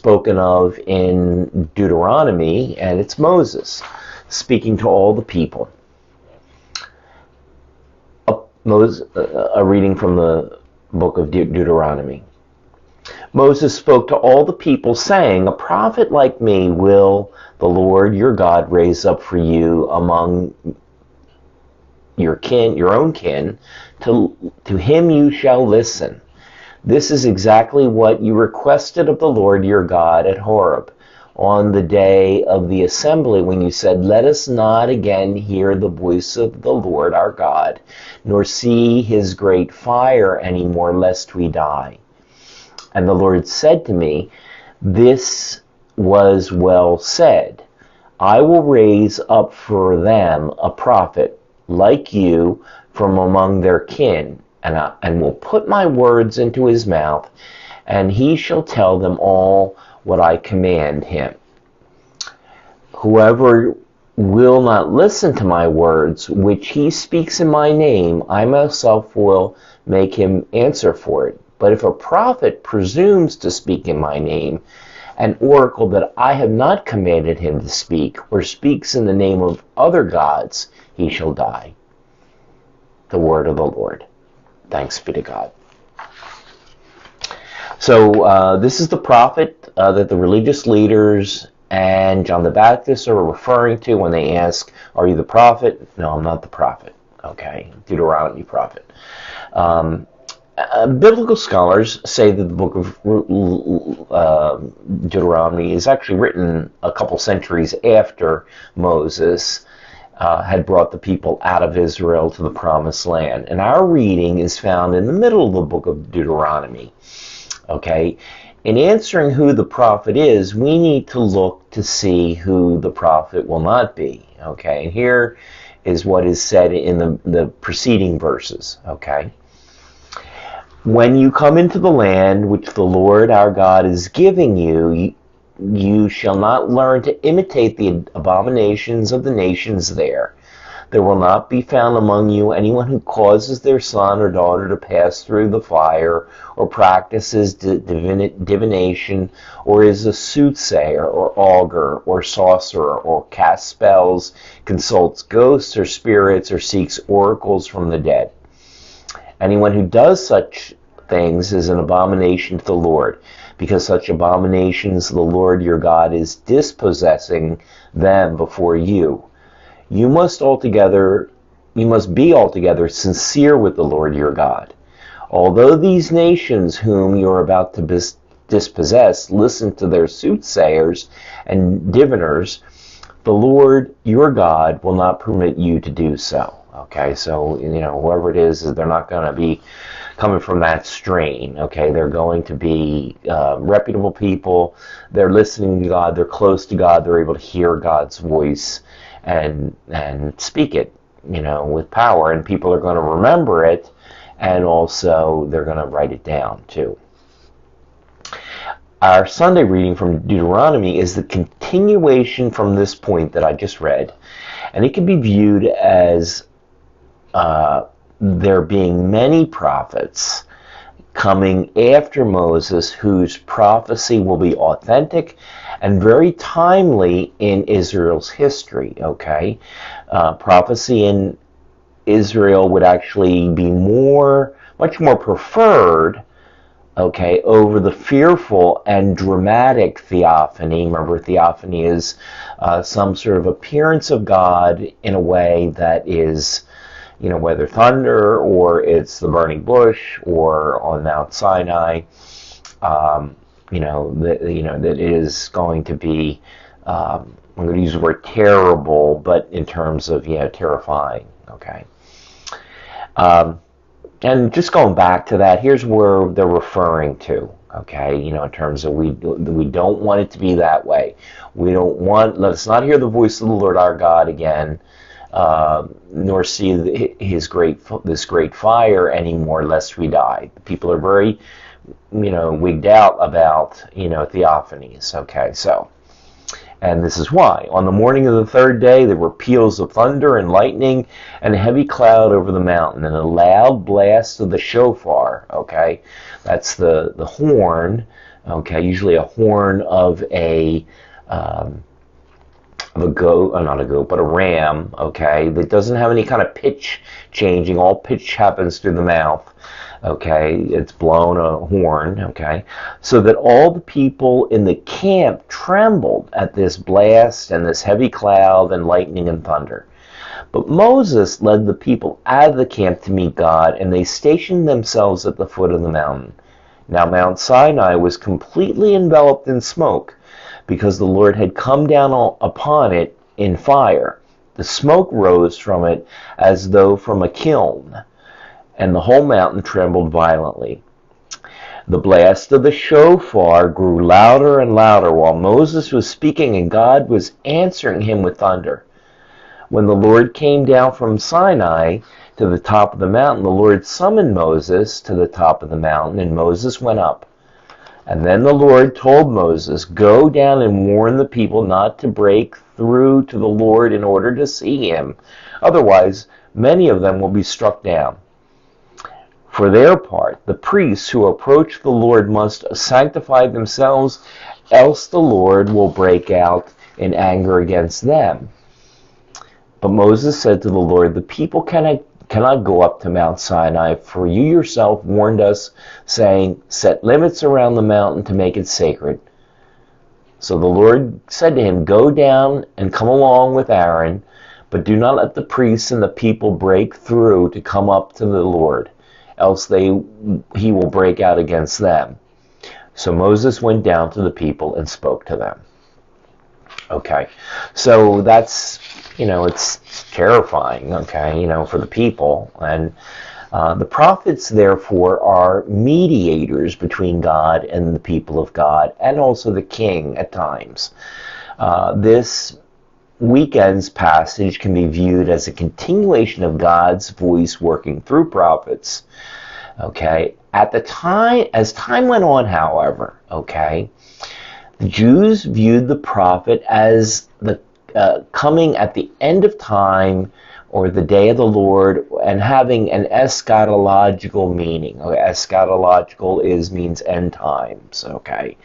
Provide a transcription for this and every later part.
spoken of in Deuteronomy, and it's Moses speaking to all the people. A reading from the book of Deuteronomy. Moses spoke to all the people, saying, "A prophet like me will the Lord your God raise up for you among your kin, your own kin. To him you shall listen. This is exactly what you requested of the Lord your God at Horeb on the day of the assembly, when you said, 'Let us not again hear the voice of the Lord our God, nor see his great fire any more, lest we die.' And the Lord said to me, 'This was well said. I will raise up for them a prophet like you from among their kin, and will put my words into his mouth, and he shall tell them all what I command him. Whoever will not listen to my words, which he speaks in my name, I myself will make him answer for it. But if a prophet presumes to speak in my name, an oracle that I have not commanded him to speak, or speaks in the name of other gods, he shall die.'" The word of the Lord. Thanks be to God. So this is the prophet that the religious leaders and John the Baptist are referring to when they ask, "Are you the prophet?" "No, I'm not the prophet." Okay, Deuteronomy prophet. Biblical scholars say that the book of Deuteronomy is actually written a couple centuries after Moses had brought the people out of Israel to the Promised Land. And our reading is found in the middle of the book of Deuteronomy. Okay? In answering who the prophet is, we need to look to see who the prophet will not be. Okay? And here is what is said in the preceding verses. Okay? "When you come into the land which the Lord our God is giving you, you shall not learn to imitate the abominations of the nations there. There will not be found among you anyone who causes their son or daughter to pass through the fire, or practices divination, or is a soothsayer, or augur, or sorcerer, or casts spells, consults ghosts or spirits, or seeks oracles from the dead. Anyone who does such things is an abomination to the Lord, because such abominations the Lord your God is dispossessing them before you. You must be altogether sincere with the Lord your God. Although these nations whom you are about to dispossess listen to their soothsayers and diviners, the Lord your God will not permit you to do so." Okay, so, whoever it is, they're not going to be coming from that strain. Okay, they're going to be reputable people. They're listening to God. They're close to God. They're able to hear God's voice and speak it, with power. And people are going to remember it, and also they're going to write it down too. Our Sunday reading from Deuteronomy is the continuation from this point that I just read, and it can be viewed as there being many prophets coming after Moses whose prophecy will be authentic and very timely in Israel's history. Okay, prophecy in Israel would actually be much more preferred, okay, over the fearful and dramatic theophany. Remember, theophany is some sort of appearance of God in a way that is, whether thunder, or it's the burning bush, or on Mount Sinai, that is going to be, I'm going to use the word terrible, but in terms of, terrifying, okay? And just going back to that, here's where they're referring to, okay? In terms of we don't want it to be that way. Let us not hear the voice of the Lord our God again, nor see this great fire anymore, lest we die. People are very, wigged out about, theophanies. Okay, so, and this is why. On the morning of the third day, there were peals of thunder and lightning and a heavy cloud over the mountain, and a loud blast of the shofar. Okay, that's the horn Okay, usually a horn of a goat, not a goat, but a ram, okay, that doesn't have any kind of pitch changing. All pitch happens through the mouth, okay. It's blown a horn, okay, so that all the people in the camp trembled at this blast and this heavy cloud and lightning and thunder. But Moses led the people out of the camp to meet God, and they stationed themselves at the foot of the mountain. Now Mount Sinai was completely enveloped in smoke, because the Lord had come down upon it in fire. The smoke rose from it as though from a kiln, and the whole mountain trembled violently. The blast of the shofar grew louder and louder while Moses was speaking, and God was answering him with thunder. When the Lord came down from Sinai to the top of the mountain, the Lord summoned Moses to the top of the mountain, and Moses went up. And then the Lord told Moses, "Go down and warn the people not to break through to the Lord in order to see him. Otherwise, many of them will be struck down. For their part, the priests who approach the Lord must sanctify themselves, else the Lord will break out in anger against them." But Moses said to the Lord, "The people cannot go up to Mount Sinai, for you yourself warned us, saying, 'Set limits around the mountain to make it sacred.'" So the Lord said to him, "Go down and come along with Aaron, but do not let the priests and the people break through to come up to the Lord, else he will break out against them." So Moses went down to the people and spoke to them. Okay, so that's, it's terrifying, okay, for the people. And the prophets, therefore, are mediators between God and the people of God, and also the king at times. This weekend's passage can be viewed as a continuation of God's voice working through prophets. Okay, as time went on, however, okay, the Jews viewed the prophet as the coming at the end of time, or the day of the Lord, and having an eschatological meaning. Okay, eschatological means end times, okay,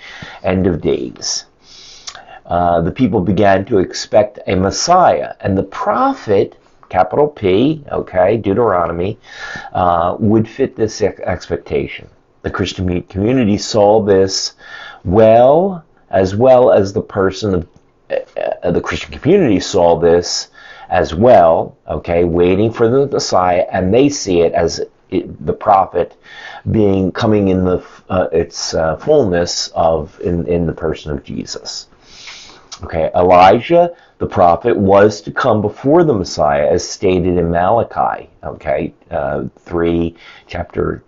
end of days. The people began to expect a Messiah, and the prophet, capital P, okay, Deuteronomy, would fit this expectation. The Christian community saw this as well as the person of the Christian community saw this as well, okay, waiting for the Messiah, and they see it as the prophet coming in its fullness in the person of Jesus. Okay, Elijah, the prophet, was to come before the Messiah, as stated in Malachi, okay, chapter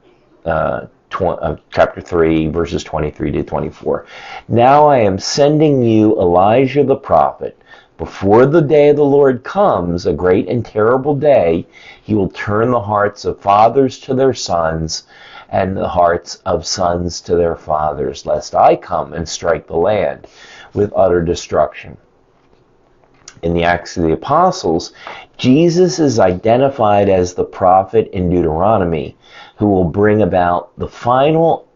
3, verses 23 to 24. "Now I am sending you Elijah the prophet. Before the day of the Lord comes, a great and terrible day, he will turn the hearts of fathers to their sons, and the hearts of sons to their fathers, lest I come and strike the land with utter destruction." In the Acts of the Apostles, Jesus is identified as the prophet in Deuteronomy, who will bring about the final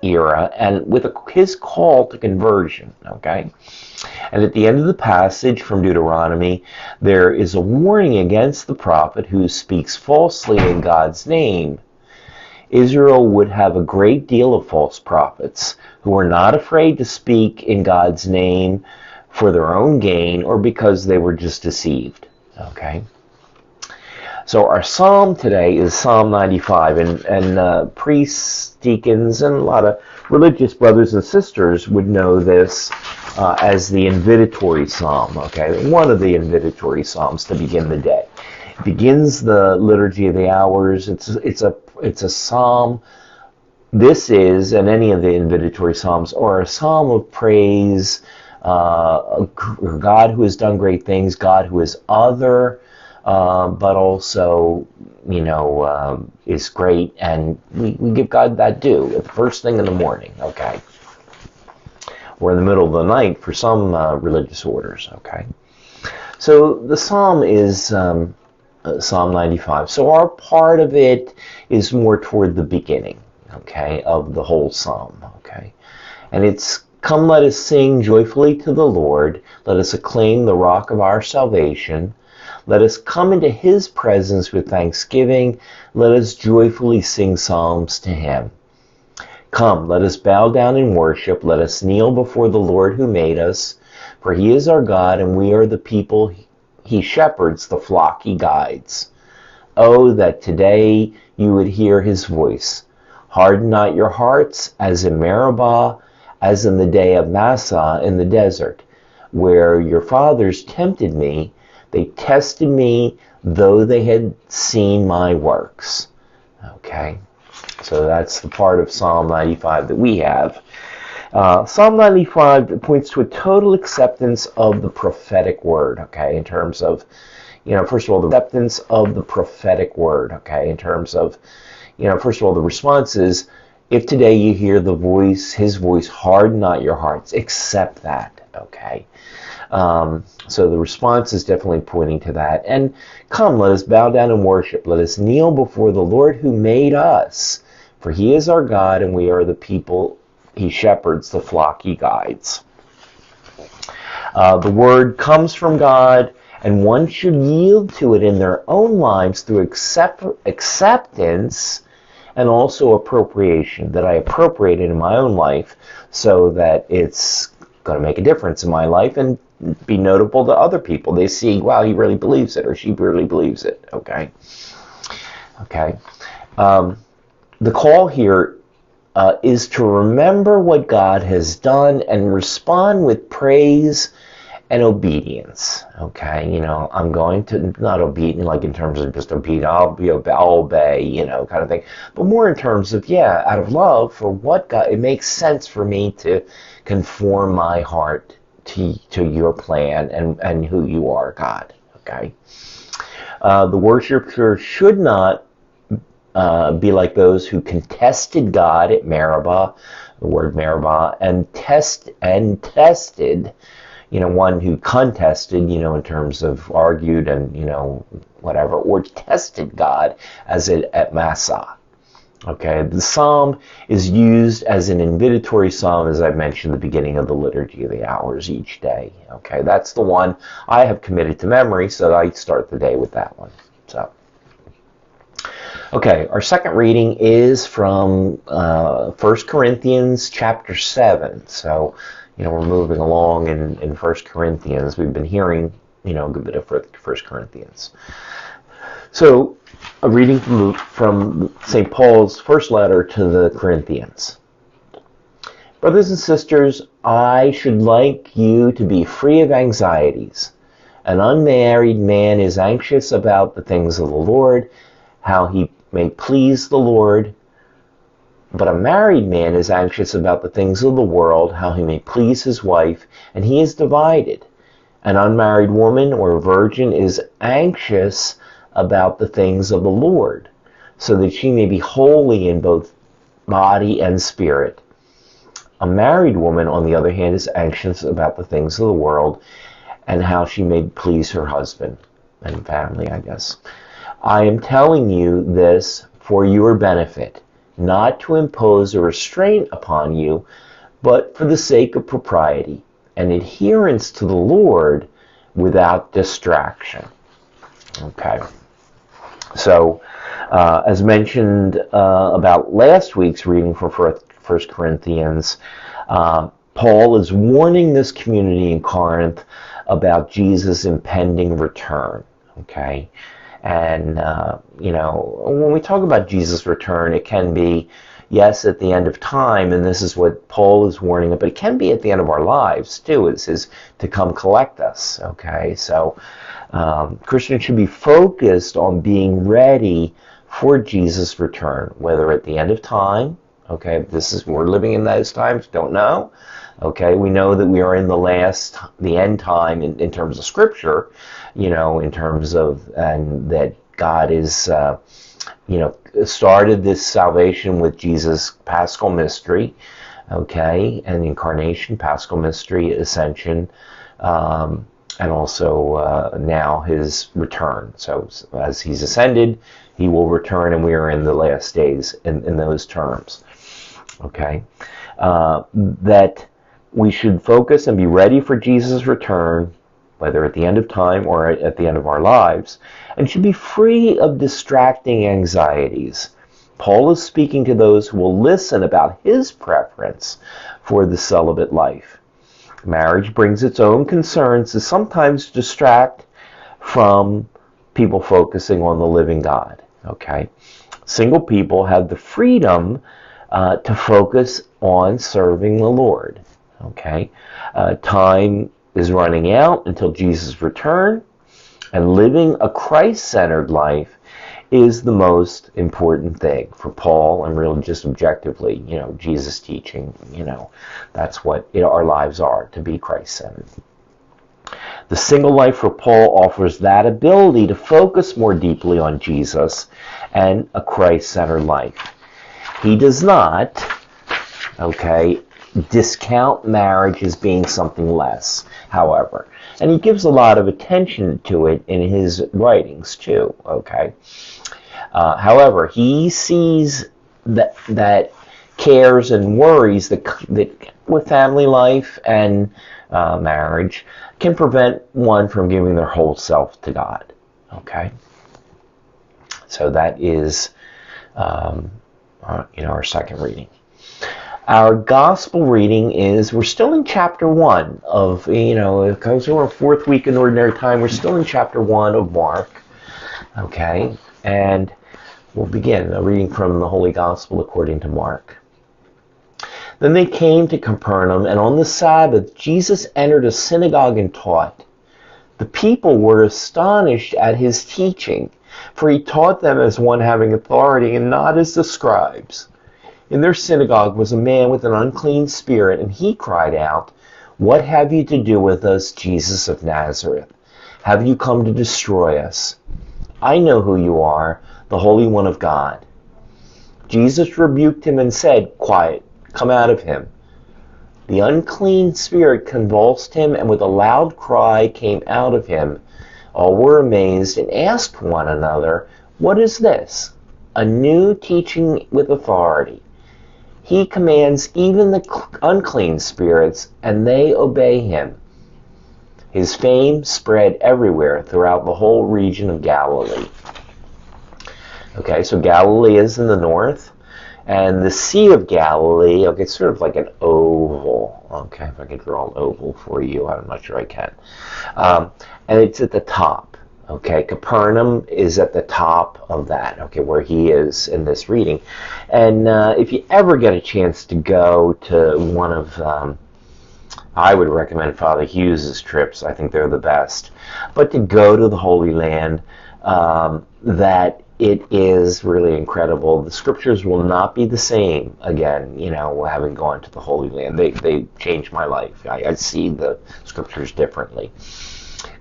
era, and with his call to conversion, okay? And at the end of the passage from Deuteronomy, there is a warning against the prophet who speaks falsely in God's name. Israel would have a great deal of false prophets who were not afraid to speak in God's name for their own gain or because they were just deceived, okay? So our psalm today is Psalm 95, and priests, deacons, and a lot of religious brothers and sisters would know this as the invitatory psalm, okay? One of the invitatory psalms to begin the day. It begins the Liturgy of the Hours. It's a psalm. This is, and any of the invitatory psalms, are a psalm of praise, God who has done great things, God who is other, but also, is great, and we give God that due at the first thing in the morning, okay? Or in the middle of the night for some religious orders, okay? So the psalm is Psalm 95. So our part of it is more toward the beginning, okay, of the whole psalm, okay? And it's, come, let us sing joyfully to the Lord. Let us acclaim the rock of our salvation. Let us come into his presence with thanksgiving. Let us joyfully sing psalms to him. Come, let us bow down in worship. Let us kneel before the Lord who made us. For he is our God, and we are the people he shepherds, the flock he guides. Oh, that today you would hear his voice. Harden not your hearts, as in Meribah, as in the day of Massah in the desert, where your fathers tempted me. They tested me, though they had seen my works. Okay, so that's the part of Psalm 95 that we have. Psalm 95 points to a total acceptance of the prophetic word, okay, in terms of, first of all, the acceptance of the prophetic word, okay, in terms of, first of all, the response is, if today you hear the voice, his voice, harden not your hearts, accept that, okay. So the response is definitely pointing to that. And come, let us bow down and worship. Let us kneel before the Lord who made us. For he is our God, and we are the people he shepherds, the flock he guides. The word comes from God, and one should yield to it in their own lives through acceptance and also appropriation, that I appropriate it in my own life so that it's going to make a difference in my life and be notable to other people. They see, wow, he really believes it, or she really believes it, okay? Okay. The call here is to remember what God has done and respond with praise and obedience. Okay, I'm going to, not obedient like in terms of just obedient, I'll obey, kind of thing, but more in terms of, out of love for what God, it makes sense for me to conform my heart to your plan and who you are, God. Okay, the worshiper should not be like those who contested God at Meribah, the word Meribah, and tested, one who contested, in terms of argued and, whatever, or tested God as at Massah. Okay, the psalm is used as an invitatory psalm, as I mentioned at the beginning of the Liturgy of the Hours each day. Okay, that's the one I have committed to memory, so I start the day with that one. So. Okay, our second reading is from 1 Corinthians chapter 7. So, we're moving along in 1 Corinthians. We've been hearing, a good bit of 1 Corinthians. So, a reading from St. Paul's first letter to the Corinthians. Brothers and sisters, I should like you to be free of anxieties. An unmarried man is anxious about the things of the Lord, how he may please the Lord, but a married man is anxious about the things of the world, how he may please his wife, and he is divided. An unmarried woman or a virgin is anxious about the things of the Lord, so that she may be holy in both body and spirit. A married woman, on the other hand, is anxious about the things of the world and how she may please her husband and family, I guess. I am telling you this for your benefit, not to impose a restraint upon you, but for the sake of propriety and adherence to the Lord without distraction. Okay. So, as mentioned about last week's reading from 1 Corinthians, Paul is warning this community in Corinth about Jesus' impending return. Okay. And, when we talk about Jesus' return, it can be, yes, at the end of time, and this is what Paul is warning of, but it can be at the end of our lives, too. It's his to come collect us, okay? So Christians should be focused on being ready for Jesus' return, whether at the end of time, okay, we're living in those times, don't know. Okay, we know that we are in the end time in terms of Scripture, in terms of, and that God is, started this salvation with Jesus' Paschal mystery, okay, and incarnation, Paschal mystery, ascension, and also now his return. So as he's ascended, he will return, and we are in the last days in those terms. Okay, that we should focus and be ready for Jesus' return, whether at the end of time or at the end of our lives, and should be free of distracting anxieties. Paul is speaking to those who will listen about his preference for the celibate life. Marriage brings its own concerns to sometimes distract from people focusing on the living God. Okay, single people have the freedom to focus on serving the Lord. Okay, time is running out until Jesus' return, and living a Christ-centered life is the most important thing for Paul, and really just objectively, Jesus' teaching, that's what our lives are, to be Christ-centered. The single life for Paul offers that ability to focus more deeply on Jesus and a Christ-centered life. He does not, discount marriage as being something less, however. And he gives a lot of attention to it in his writings, too, however, he sees that cares and worries that with family life and marriage can prevent one from giving their whole self to God. So that is our second reading. Our gospel reading is, we're still in chapter 1 of, because we're in fourth week in ordinary time, we're still in chapter 1 of Mark. And we'll begin a reading from the Holy Gospel according to Mark. Then they came to Capernaum, and on the Sabbath Jesus entered a synagogue and taught. The people were astonished at his teaching, for he taught them as one having authority and not as the scribes. In their synagogue was a man with an unclean spirit, and he cried out, "What have you to do with us, Jesus of Nazareth? Have you come to destroy us? I know who you are, the Holy One of God." Jesus rebuked him and said, "Quiet, come out of him." The unclean spirit convulsed him, and with a loud cry came out of him. All were amazed and asked one another, "What is this? A new teaching with authority. He commands even the unclean spirits, and they obey him." His fame spread everywhere throughout the whole region of Galilee. So Galilee is in the north, and the Sea of Galilee, it's sort of like an oval. If I could draw an oval for you, I'm not sure I can. And it's at the top. Capernaum is at the top of that, where he is in this reading. And if you ever get a chance to go to one of, I would recommend Father Hughes's trips. I think they're the best. But to go to the Holy Land, that it is really incredible. The scriptures will not be the same again, having gone to the Holy Land. They changed my life. I see the scriptures differently.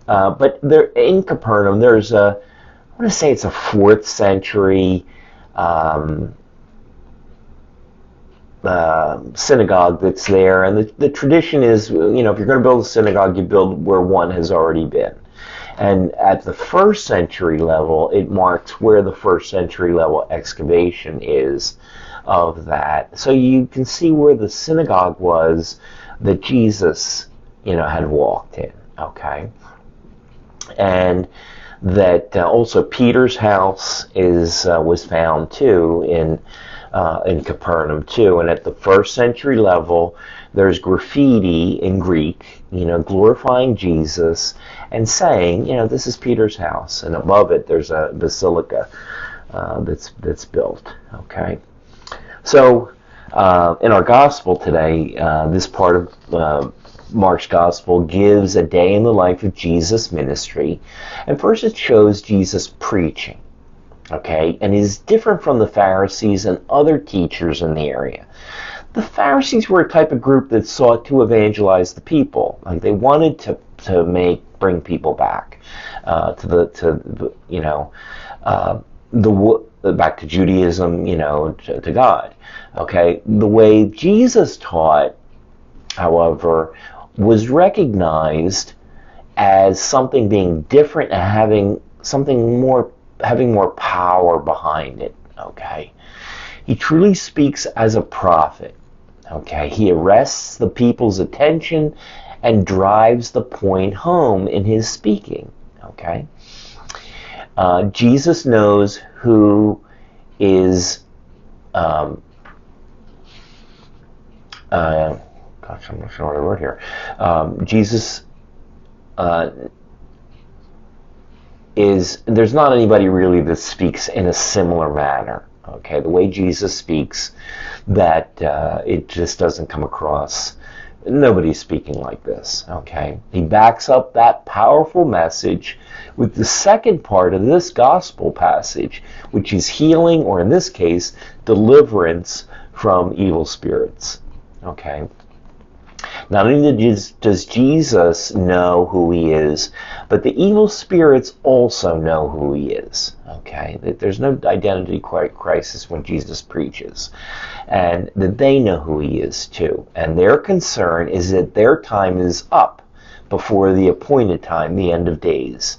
But there, in Capernaum, there's I want to say it's a 4th century synagogue that's there. And the tradition is, if you're going to build a synagogue, you build where one has already been. And at the 1st century level, it marks where the 1st century level excavation is of that. So you can see where the synagogue was that Jesus, had walked in. And that also Peter's house was found too in Capernaum too. And at the 1st century level, there's graffiti in Greek, glorifying Jesus and saying, this is Peter's house. And above it, there's a basilica that's built. So in our gospel today, this part of Mark's gospel gives a day in the life of Jesus' ministry. And first it shows Jesus preaching. And is different from the Pharisees and other teachers in the area. The Pharisees were a type of group that sought to evangelize the people. They wanted to bring people back back to Judaism, to God. The way Jesus taught, however, was recognized as something being different and having more power behind it. He truly speaks as a prophet. Okay, he arrests the people's attention and drives the point home in his speaking. Okay, Jesus knows who is. Gosh, I'm not sure what I wrote here. Jesus is. There's not anybody really that speaks in a similar manner. Okay, the way Jesus speaks, that it just doesn't come across. Nobody's speaking like this. Okay, he backs up that powerful message with the second part of this gospel passage, which is healing, or in this case, deliverance from evil spirits. Okay. Not only does Jesus know who he is, but the evil spirits also know who he is. Okay, there's no identity crisis when Jesus preaches, and that they know who he is too. And their concern is that their time is up before the appointed time, the end of days.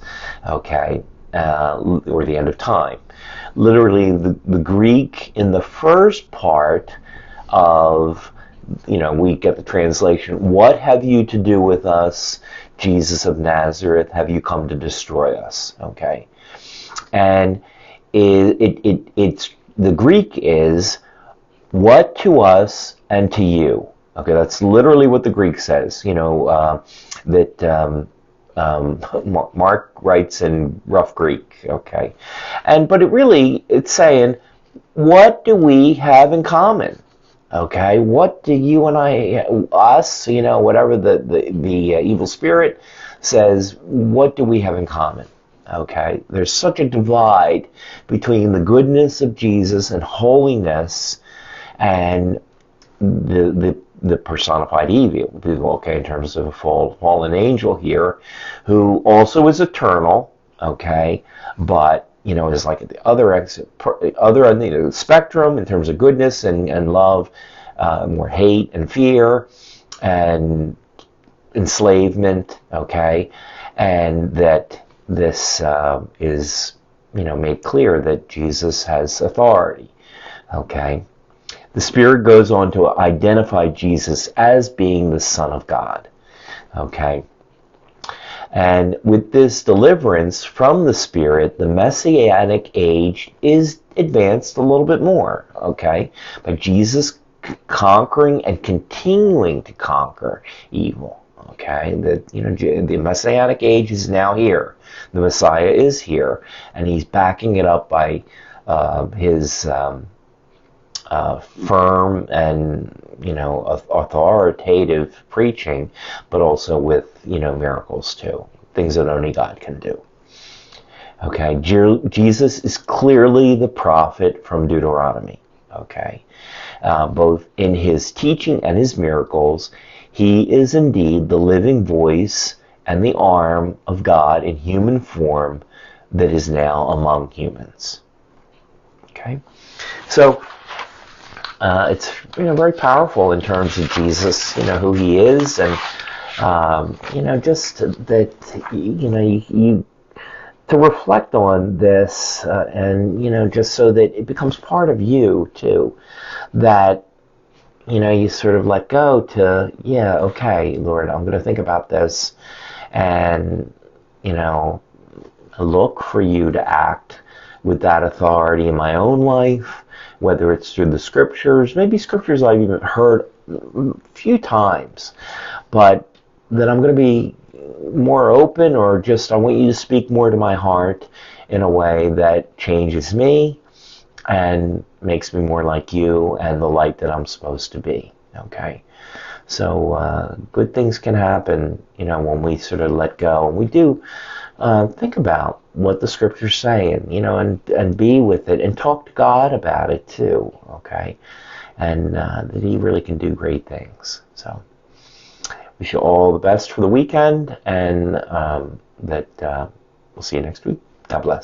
Okay, or the end of time. Literally, the Greek in the first part of, we get the translation, "What have you to do with us, Jesus of Nazareth? Have you come to destroy us?" Okay, and it's the Greek is, "What to us and to you." Okay, that's literally what the Greek says. That Mark writes in rough Greek. Okay, but it's saying, what do we have in common? Okay, what do you and us, whatever the evil spirit says, what do we have in common? Okay, there's such a divide between the goodness of Jesus and holiness and the personified evil. Okay, in terms of a fallen angel here, who also is eternal. Okay, but is like at the other end of the spectrum in terms of goodness and love, more hate and fear and enslavement. Okay, and that this is made clear that Jesus has authority. Okay, the Spirit goes on to identify Jesus as being the Son of God. Okay. And with this deliverance from the Spirit, the Messianic age is advanced a little bit more, okay? But Jesus conquering and continuing to conquer evil, okay? The Messianic age is now here. The Messiah is here, and he's backing it up by his firm and authoritative preaching, but also with miracles too, things that only God can do. Okay, Jesus is clearly the prophet from Deuteronomy. Okay, both in his teaching and his miracles, he is indeed the living voice and the arm of God in human form that is now among humans. Okay, so it's very powerful in terms of Jesus, who he is, and just that you to reflect on this, and just so that it becomes part of you too, that you sort of let go to, okay, Lord, I'm going to think about this, and look for you to act with that authority in my own life, whether it's through the scriptures, maybe scriptures I've even heard a few times, but that I'm going to be more open, or just I want you to speak more to my heart in a way that changes me and makes me more like you and the light that I'm supposed to be. Okay, so good things can happen, when we sort of let go, and we do think about what the scriptures say, and be with it, and talk to God about it too. Okay, and that he really can do great things. So wish you all the best for the weekend, and that we'll see you next week. God bless.